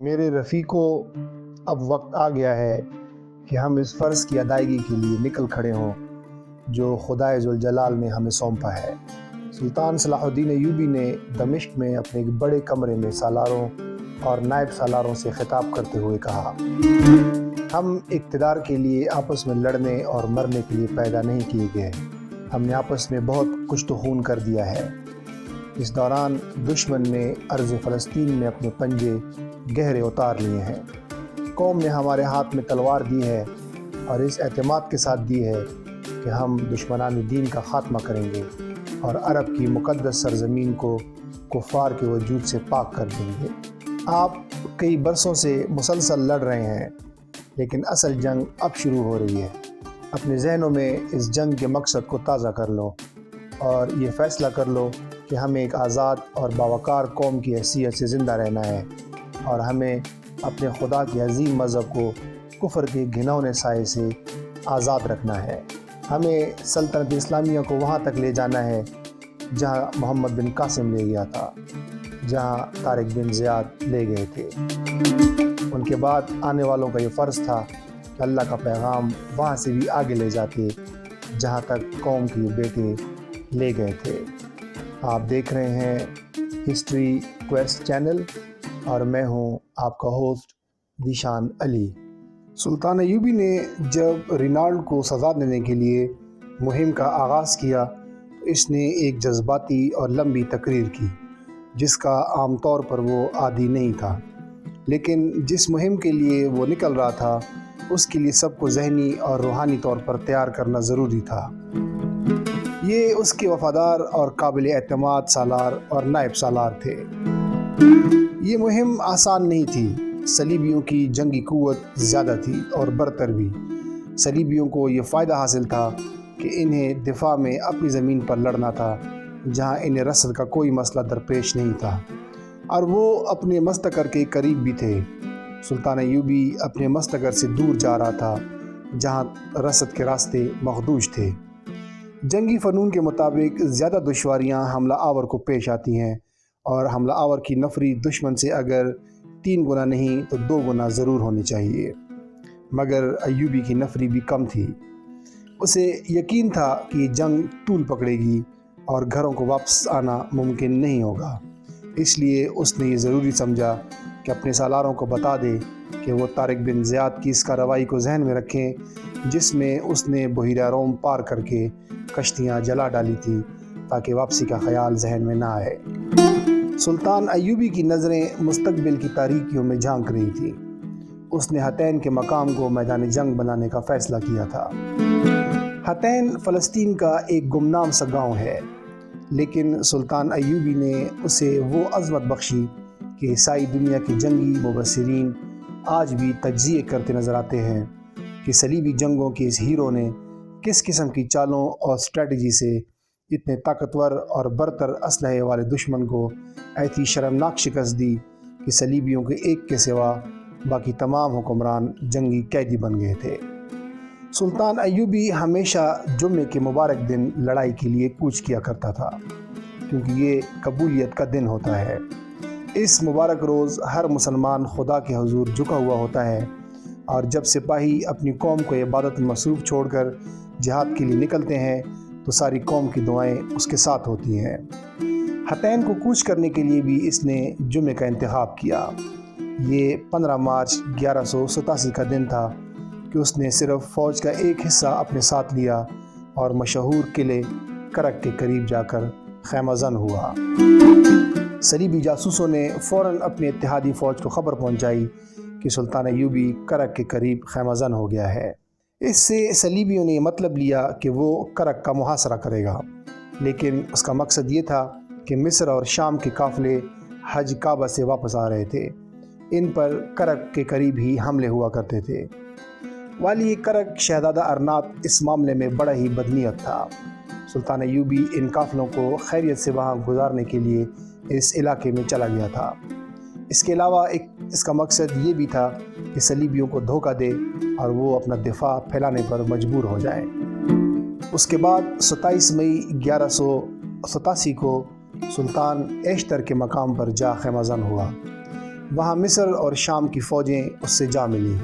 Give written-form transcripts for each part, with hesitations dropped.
میرے رفیقوں، اب وقت آ گیا ہے کہ ہم اس فرض کی ادائیگی کے لیے نکل کھڑے ہوں جو خدائے ذوالجلال نے ہمیں سونپا ہے۔ سلطان صلاح الدین ایوبی نے دمشق میں اپنے ایک بڑے کمرے میں سالاروں اور نائب سالاروں سے خطاب کرتے ہوئے کہا، ہم اقتدار کے لیے آپس میں لڑنے اور مرنے کے لیے پیدا نہیں کیے گئے۔ ہم نے آپس میں بہت کشت و خون کر دیا ہے۔ اس دوران دشمن نے ارض فلسطین میں اپنے پنجے گہرے اتار لیے ہیں۔ قوم نے ہمارے ہاتھ میں تلوار دی ہے اور اس اعتماد کے ساتھ دی ہے کہ ہم دشمنان دین کا خاتمہ کریں گے اور عرب کی مقدس سرزمین کو کفار کے وجود سے پاک کر دیں گے۔ آپ کئی برسوں سے مسلسل لڑ رہے ہیں، لیکن اصل جنگ اب شروع ہو رہی ہے۔ اپنے ذہنوں میں اس جنگ کے مقصد کو تازہ کر لو اور یہ فیصلہ کر لو کہ ہمیں ایک آزاد اور باوقار قوم کی حیثیت سے زندہ رہنا ہے اور ہمیں اپنے خدا کے عظیم مذہب کو کفر کے گھنونے سائے سے آزاد رکھنا ہے۔ ہمیں سلطنت اسلامیہ کو وہاں تک لے جانا ہے جہاں محمد بن قاسم لے گیا تھا، جہاں طارق بن زیاد لے گئے تھے۔ ان کے بعد آنے والوں کا یہ فرض تھا کہ اللہ کا پیغام وہاں سے بھی آگے لے جاتے جہاں تک قوم کے بیٹے لے گئے تھے۔ آپ دیکھ رہے ہیں ہسٹری کویسٹ چینل اور میں ہوں آپ کا ہوسٹ ذیشان علی۔ سلطان ایوبی نے جب رینالڈ کو سزا دینے کے لیے مہم کا آغاز کیا تو اس نے ایک جذباتی اور لمبی تقریر کی جس کا عام طور پر وہ عادی نہیں تھا، لیکن جس مہم کے لیے وہ نکل رہا تھا اس کے لیے سب کو ذہنی اور روحانی طور پر تیار کرنا ضروری تھا۔ یہ اس کے وفادار اور قابل اعتماد سالار اور نائب سالار تھے۔ یہ مہم آسان نہیں تھی۔ صلیبیوں کی جنگی قوت زیادہ تھی اور برتر بھی۔ صلیبیوں کو یہ فائدہ حاصل تھا کہ انہیں دفاع میں اپنی زمین پر لڑنا تھا جہاں انہیں رسد کا کوئی مسئلہ درپیش نہیں تھا، اور وہ اپنے مستقر کے قریب بھی تھے۔ سلطان ایوبی اپنے مستقر سے دور جا رہا تھا جہاں رسد کے راستے مخدوش تھے۔ جنگی فنون کے مطابق زیادہ دشواریاں حملہ آور کو پیش آتی ہیں، اور حملہ آور کی نفری دشمن سے اگر 3 گنا نہیں تو 2 گنا ضرور ہونی چاہیے، مگر ایوبی کی نفری بھی کم تھی۔ اسے یقین تھا کہ یہ جنگ طول پکڑے گی اور گھروں کو واپس آنا ممکن نہیں ہوگا، اس لیے اس نے یہ ضروری سمجھا کہ اپنے سالاروں کو بتا دے کہ وہ طارق بن زیاد کی اس کارروائی کو ذہن میں رکھیں جس میں اس نے بحیرہ روم پار کر کے کشتیاں جلا ڈالی تھیں تاکہ واپسی کا خیال ذہن میں نہ آئے۔ سلطان ایوبی کی نظریں مستقبل کی تاریکیوں میں جھانک رہی تھیں۔ اس نے حطین کے مقام کو میدان جنگ بنانے کا فیصلہ کیا تھا۔ حطین فلسطین کا ایک گمنام سا گاؤں ہے، لیکن سلطان ایوبی نے اسے وہ عظمت بخشی کہ عیسائی دنیا کے جنگی مبصرین آج بھی تجزیے کرتے نظر آتے ہیں کہ صلیبی جنگوں کے اس ہیرو نے کس قسم کی چالوں اور اسٹریٹجی سے اتنے طاقتور اور برتر اسلحے والے دشمن کو ایسی شرمناک شکست دی کہ صلیبیوں کے ایک کے سوا باقی تمام حکمران جنگی قیدی بن گئے تھے۔ سلطان ایوبی ہمیشہ جمعے کے مبارک دن لڑائی کے لیے کوچ کیا کرتا تھا، کیونکہ یہ قبولیت کا دن ہوتا ہے۔ اس مبارک روز ہر مسلمان خدا کے حضور جھکا ہوا ہوتا ہے، اور جب سپاہی اپنی قوم کو عبادت مصروف چھوڑ کر جہاد کے لیے نکلتے ہیں تو ساری قوم کی دعائیں اس کے ساتھ ہوتی ہیں۔ حطین کو کوچ کرنے کے لیے بھی اس نے جمعے کا انتخاب کیا۔ یہ 15 مارچ 1187 کا دن تھا کہ اس نے صرف فوج کا ایک حصہ اپنے ساتھ لیا اور مشہور قلعے کرک کے قریب جا کر خیمہ زن ہوا۔ صلیبی جاسوسوں نے فوراً اپنے اتحادی فوج کو خبر پہنچائی کہ سلطان ایوبی کرک کے قریب خیمہ زن ہو گیا ہے۔ اس سے صلیبیوں نے یہ مطلب لیا کہ وہ کرک کا محاصرہ کرے گا، لیکن اس کا مقصد یہ تھا کہ مصر اور شام کے قافلے حج کعبہ سے واپس آ رہے تھے، ان پر کرک کے قریب ہی حملے ہوا کرتے تھے۔ والی کرک شہزادہ ارنات اس معاملے میں بڑا ہی بدنیت تھا۔ سلطان ایوبی ان قافلوں کو خیریت سے وہاں گزارنے کے لیے اس علاقے میں چلا گیا تھا۔ اس کے علاوہ اس کا مقصد یہ بھی تھا کہ صلیبیوں کو دھوکہ دے اور وہ اپنا دفاع پھیلانے پر مجبور ہو جائیں۔ اس کے بعد 27 مئی 1187 کو سلطان ایشتر کے مقام پر جا خیمہ زن ہوا۔ وہاں مصر اور شام کی فوجیں اس سے جا ملیں۔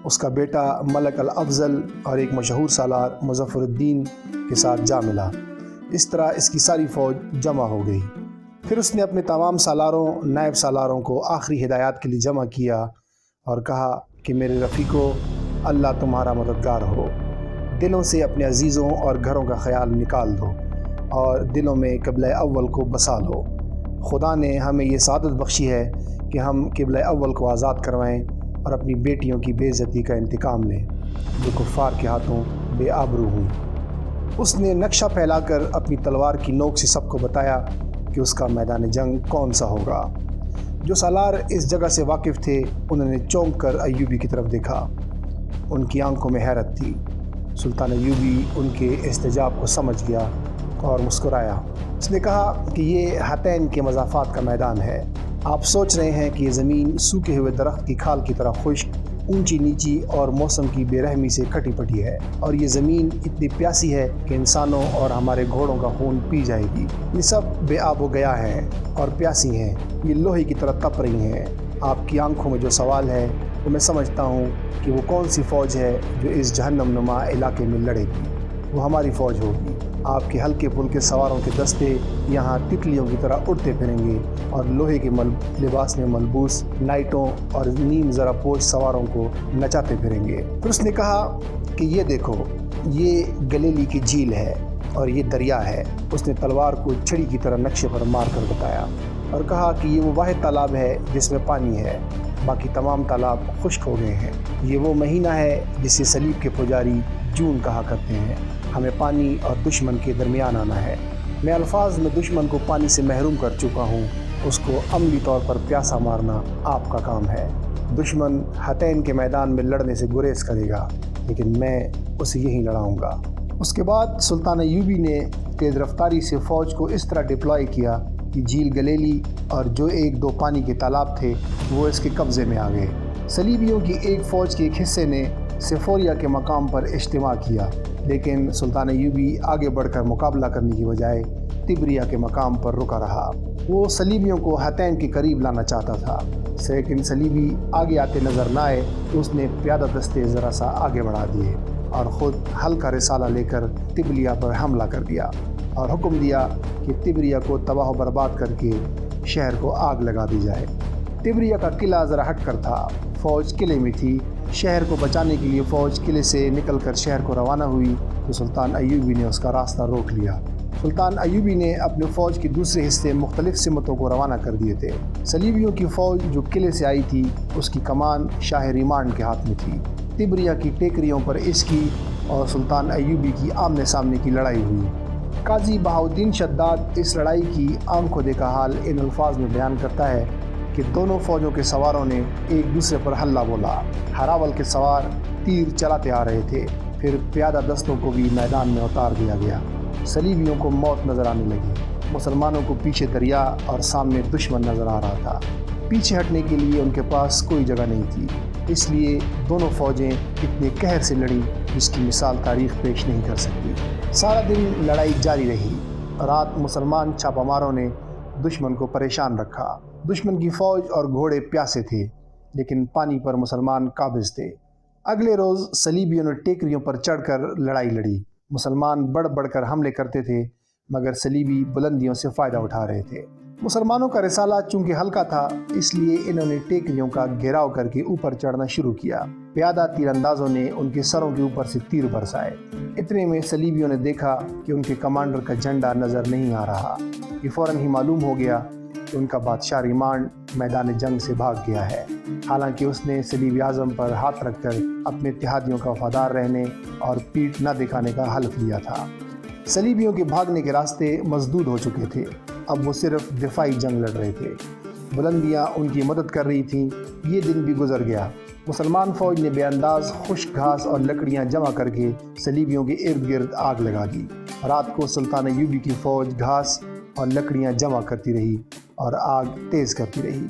اس کا بیٹا ملک الافضل اور ایک مشہور سالار مظفر الدین کے ساتھ جا ملا۔ اس طرح اس کی ساری فوج جمع ہو گئی۔ پھر اس نے اپنے تمام سالاروں، نائب سالاروں کو آخری ہدایات کے لیے جمع کیا اور کہا کہ میرے رفیقو، اللہ تمہارا مددگار ہو۔ دلوں سے اپنے عزیزوں اور گھروں کا خیال نکال دو اور دلوں میں قبلہ اول کو بسا لو۔ خدا نے ہمیں یہ سعادت بخشی ہے کہ ہم قبلہ اول کو آزاد کروائیں اور اپنی بیٹیوں کی بے عزتی کا انتقام لیں جو کفار کے ہاتھوں بے آبرو ہوئی۔ اس نے نقشہ پھیلا کر اپنی تلوار کی نوک سے سب کو بتایا کہ اس کا میدان جنگ کون سا ہوگا۔ جو سالار اس جگہ سے واقف تھے انہوں نے چونک کر ایوبی کی طرف دیکھا۔ ان کی آنکھوں میں حیرت تھی۔ سلطان ایوبی ان کے استجاب کو سمجھ گیا اور مسکرایا۔ اس نے کہا کہ یہ ہتین کے مضافات کا میدان ہے۔ آپ سوچ رہے ہیں کہ یہ زمین سوکھے ہوئے درخت کی کھال کی طرح خشک، اونچی نیچی اور موسم کی بے رحمی سے کٹی پٹی ہے، اور یہ زمین اتنی پیاسی ہے کہ انسانوں اور ہمارے گھوڑوں کا خون پی جائے گی۔ یہ سب بے آب و گیا ہیں اور پیاسی ہیں، یہ لوہے کی طرح تپ رہی ہیں۔ آپ کی آنکھوں میں جو سوال ہے وہ میں سمجھتا ہوں کہ وہ کون سی فوج ہے جو اس جہنم نما علاقے میں لڑے گی۔ وہ ہماری فوج ہوگی۔ آپ کے ہلکے پھلکے سواروں کے دستے یہاں تتلیوں کی طرح اڑتے پھریں گے اور لوہے کے لباس میں ملبوس نائٹوں اور نیم ذرا پوش سواروں کو نچاتے پھریں گے۔ پھر اس نے کہا کہ یہ دیکھو، یہ گلیلی کی جھیل ہے اور یہ دریا ہے۔ اس نے تلوار کو چھڑی کی طرح نقشے پر مار کر بتایا اور کہا کہ یہ وہ واحد تالاب ہے جس میں پانی ہے، باقی تمام تالاب خشک ہو گئے ہیں۔ یہ وہ مہینہ ہے جسے صلیب کے پجاری جون کہا کرتے ہیں۔ ہمیں پانی اور دشمن کے درمیان آنا ہے۔ میں الفاظ میں دشمن کو پانی سے محروم کر چکا ہوں، اس کو عملی طور پر پیاسا مارنا آپ کا کام ہے۔ دشمن ہتین کے میدان میں لڑنے سے گریز کرے گا، لیکن میں اسے یہی لڑاؤں گا۔ اس کے بعد سلطان ایوبی نے تیز رفتاری سے فوج کو اس طرح ڈپلوائے کیا کہ جھیل گلیلی اور جو ایک دو پانی کے تالاب تھے وہ اس کے قبضے میں آ گئے۔ صلیبیوں کی ایک فوج کے ایک حصے نے سفوریا کے مقام پر اجتماع کیا، لیکن سلطان ایوبی آگے بڑھ کر مقابلہ کرنے کی بجائے تبریا کے مقام پر رکا رہا۔ وہ صلیبیوں کو ہتین کے قریب لانا چاہتا تھا، لیکن صلیبی آگے آتے نظر نہ آئے تو اس نے پیادہ دستے ذرا سا آگے بڑھا دیے اور خود ہلکا رسالہ لے کر تبریا پر حملہ کر دیا اور حکم دیا کہ تبریا کو تباہ و برباد کر کے شہر کو آگ لگا دی جائے۔ تبریا کا قلعہ ذرا ہٹ کر تھا، فوج قلعے میں تھی۔ شہر کو بچانے کے لیے فوج قلعے سے نکل کر شہر کو روانہ ہوئی تو سلطان ایوبی نے اس کا راستہ روک لیا۔ سلطان ایوبی نے اپنے فوج کے دوسرے حصے مختلف سمتوں کو روانہ کر دیے تھے۔ صلیبیوں کی فوج جو قلعے سے آئی تھی اس کی کمان شاہ ریمانڈ کے ہاتھ میں تھی۔ تبریا کی ٹیکریوں پر اس کی اور سلطان ایوبی کی آمنے سامنے کی لڑائی ہوئی۔ قاضی بہاؤالدین شداد اس لڑائی کی آنکھوں دیکھا حال ان الفاظ میں بیان کرتا ہے کہ دونوں فوجوں کے سواروں نے ایک دوسرے پر حلہ بولا۔ ہراول کے سوار تیر چلاتے آ رہے تھے، پھر پیادہ دستوں کو بھی میدان میں اتار دیا گیا۔ صلیبیوں کو موت نظر آنے لگی۔ مسلمانوں کو پیچھے دریا اور سامنے دشمن نظر آ رہا تھا۔ پیچھے ہٹنے کے لیے ان کے پاس کوئی جگہ نہیں تھی، اس لیے دونوں فوجیں اتنے قہر سے لڑیں جس کی مثال تاریخ پیش نہیں کر سکتی۔ سارا دن لڑائی جاری رہی۔ رات مسلمان چھاپہ ماروں نے دشمن کو پریشان رکھا۔ دشمن کی فوج اور گھوڑے پیاسے تھے، لیکن پانی پر مسلمان قابض تھے۔ اگلے روز صلیبیوں نے ٹیکریوں پر چڑھ کر لڑائی لڑی۔ مسلمان بڑھ بڑھ کر حملے کرتے تھے، مگر صلیبی بلندیوں سے فائدہ اٹھا رہے تھے۔ مسلمانوں کا رسالہ چونکہ ہلکا تھا، اس لیے انہوں نے ٹیکریوں کا گھیراؤ کر کے اوپر چڑھنا شروع کیا۔ پیادہ تیر اندازوں نے ان کے سروں کے اوپر سے تیر برسائے۔ اتنے میں صلیبیوں نے دیکھا کہ ان کے کمانڈر کا جھنڈا نظر نہیں آ رہا۔ یہ فوراً ہی معلوم ہو گیا کہ ان کا بادشاہ ریمانڈ میدان جنگ سے بھاگ گیا ہے، حالانکہ اس نے صلیب اعظم پر ہاتھ رکھ کر اپنے اتحادیوں کا وفادار رہنے اور پیٹھ نہ دکھانے کا حلف لیا تھا۔ صلیبیوں کے بھاگنے کے راستے مسدود ہو چکے تھے، اب وہ صرف دفاعی جنگ لڑ رہے تھے۔ بلندیاں ان کی مدد کر رہی تھیں۔ یہ دن بھی گزر گیا۔ مسلمان فوج نے بے انداز خشک گھاس اور لکڑیاں جمع کر کے صلیبیوں کے ارد گرد آگ لگا دی۔ رات کو سلطان ایوبی کی فوج گھاس اور لکڑیاں جمع کرتی رہی اور آگ تیز کرتی رہی۔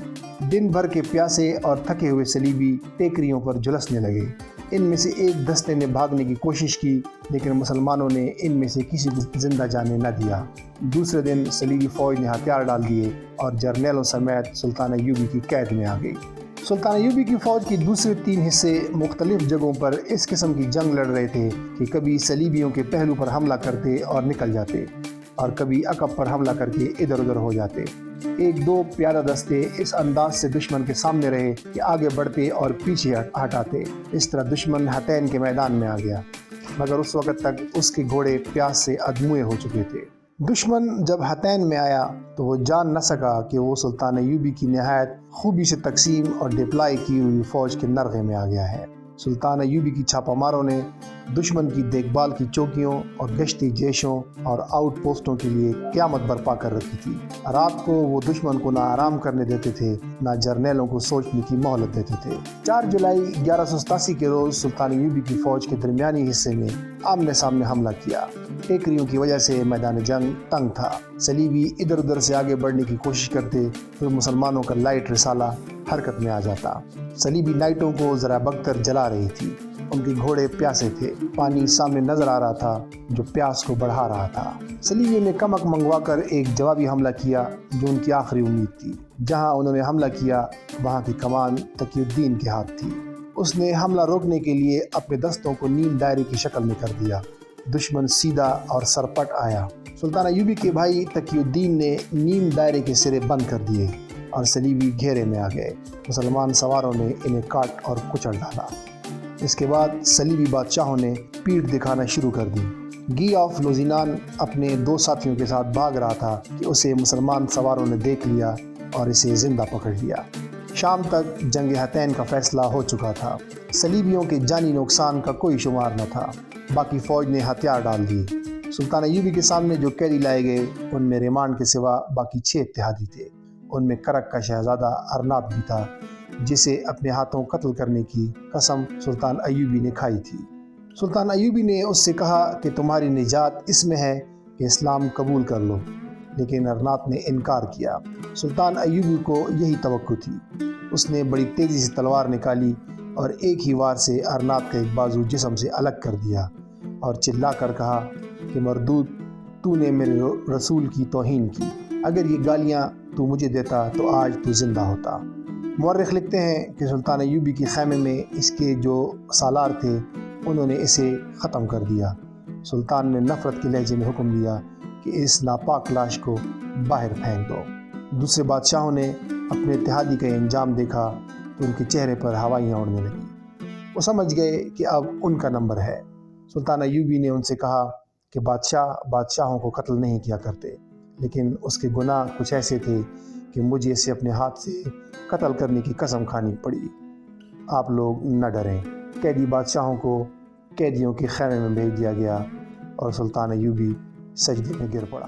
دن بھر کے پیاسے اور تھکے ہوئے صلیبی ٹیکریوں پر جھلسنے لگے۔ ان میں سے ایک دستے نے بھاگنے کی کوشش کی لیکن مسلمانوں نے ان میں سے کسی کو زندہ جانے نہ دیا۔ دوسرے دن صلیبی فوج نے ہتھیار ڈال دیے اور جرنیلوں سمیت سلطان ایوبی کی قید میں آ گئی۔ سلطان ایوبی کی فوج کی دوسرے 3 حصے مختلف جگہوں پر اس قسم کی جنگ لڑ رہے تھے کہ کبھی صلیبیوں کے پہلو پر حملہ کرتے اور نکل جاتے اور کبھی عقب پر حملہ کر کے ادھر ادھر ہو جاتے۔ 1-2 پیادہ دستے اس انداز سے دشمن کے سامنے رہے کہ آگے بڑھتے اور پیچھے ہٹاتے۔ اس طرح دشمن حتین کے میدان میں آ گیا، مگر اس وقت تک اس کے گھوڑے پیاس سے ادموئے ہو چکے تھے۔ دشمن جب حتین میں آیا تو وہ جان نہ سکا کہ وہ سلطان ایوبی کی نہایت خوبی سے تقسیم اور ڈپلائی کی ہوئی فوج کے نرغے میں آ گیا ہے۔ سلطان ایوبی کی چھاپہ ماروں نے دشمن کی دیکھ بھال کی چوکیوں اور گشتی جیشوں اور آؤٹ پوسٹوں کے لیے قیامت برپا کر رکھی تھی۔ رات کو وہ دشمن کو نہ آرام کرنے دیتے تھے نہ جرنیلوں کو سوچنے کی مہلت دیتے تھے۔ 4 جولائی 1187 کے روز سلطان ایوبی کی فوج کے درمیانی حصے میں آمنے سامنے حملہ کیا۔ ٹیکریوں کی وجہ سے میدان جنگ تنگ تھا۔ صلیبی ادھر ادھر سے آگے بڑھنے کی کوشش کرتے تو مسلمانوں کا لائٹ رسالہ حرکت میں آ جاتا۔ صلیبی نائٹوں کو ذرا بکتر جلا رہی تھی، ان کے گھوڑے پیاسے تھے، پانی سامنے نظر آ رہا تھا جو پیاس کو بڑھا رہا تھا۔ صلیبیوں نے کمک منگوا کر ایک جوابی حملہ کیا جو ان کی آخری امید تھی۔ جہاں انہوں نے حملہ کیا وہاں کی کمان تقی الدین کے ہاتھ تھی۔ اس نے حملہ روکنے کے لیے اپنے دستوں کو نیم دائرے کی شکل میں کر دیا۔ دشمن سیدھا اور سرپٹ آیا۔ سلطان ایوبی کے بھائی تقی الدین نے نیم دائرے کے سرے بند کر دیے اور صلیبی گھیرے میں آ گئے۔ مسلمان سواروں نے انہیں کاٹ اور کچل ڈالا۔ اس کے بعد صلیبی بادشاہوں نے پیٹھ دکھانا شروع کر دی۔ گی آف لوزینان اپنے 2 ساتھیوں کے ساتھ بھاگ رہا تھا کہ اسے مسلمان سواروں نے دیکھ لیا اور اسے زندہ پکڑ لیا۔ شام تک جنگ حتین کا فیصلہ ہو چکا تھا۔ صلیبیوں کے جانی نقصان کا کوئی شمار نہ تھا۔ باقی فوج نے ہتھیار ڈال دیے۔ سلطان ایوبی کے سامنے جو قیدی لائے گئے ان میں ریمانڈ کے سوا باقی 6 اتحادی تھے۔ ان میں کرک کا شہزادہ ارناط بھی تھا جسے اپنے ہاتھوں قتل کرنے کی قسم سلطان ایوبی نے کھائی تھی۔ سلطان ایوبی نے اس سے کہا کہ تمہاری نجات اس میں ہے کہ اسلام قبول کر لو، لیکن ارناط نے انکار کیا۔ سلطان ایوبی کو یہی توقع تھی۔ اس نے بڑی تیزی سے تلوار نکالی اور ایک ہی وار سے ارناط کا ایک بازو جسم سے الگ کر دیا اور چلا کر کہا کہ مردود، تو نے میرے رسول کی توہین کی۔ اگر یہ گالیاں تو مجھے دیتا تو آج تو زندہ ہوتا۔ مورخ لکھتے ہیں کہ سلطان ایوبی کے خیمے میں اس کے جو سالار تھے انہوں نے اسے ختم کر دیا۔ سلطان نے نفرت کے لہجے میں حکم دیا کہ اس ناپاک لاش کو باہر پھینک دو۔ دوسرے بادشاہوں نے اپنے اتحادی کا انجام دیکھا تو ان کے چہرے پر ہوائیاں اڑنے لگیں۔ وہ سمجھ گئے کہ اب ان کا نمبر ہے۔ سلطان ایوبی نے ان سے کہا کہ بادشاہوں کو قتل نہیں کیا کرتے، لیکن اس کے گناہ کچھ ایسے تھے کہ مجھے اسے اپنے ہاتھ سے قتل کرنے کی قسم کھانی پڑی۔ آپ لوگ نہ ڈریں۔ قیدی بادشاہوں کو قیدیوں کے خیمے میں بھیج دیا گیا اور سلطان ایوبی سجدے میں گر پڑا۔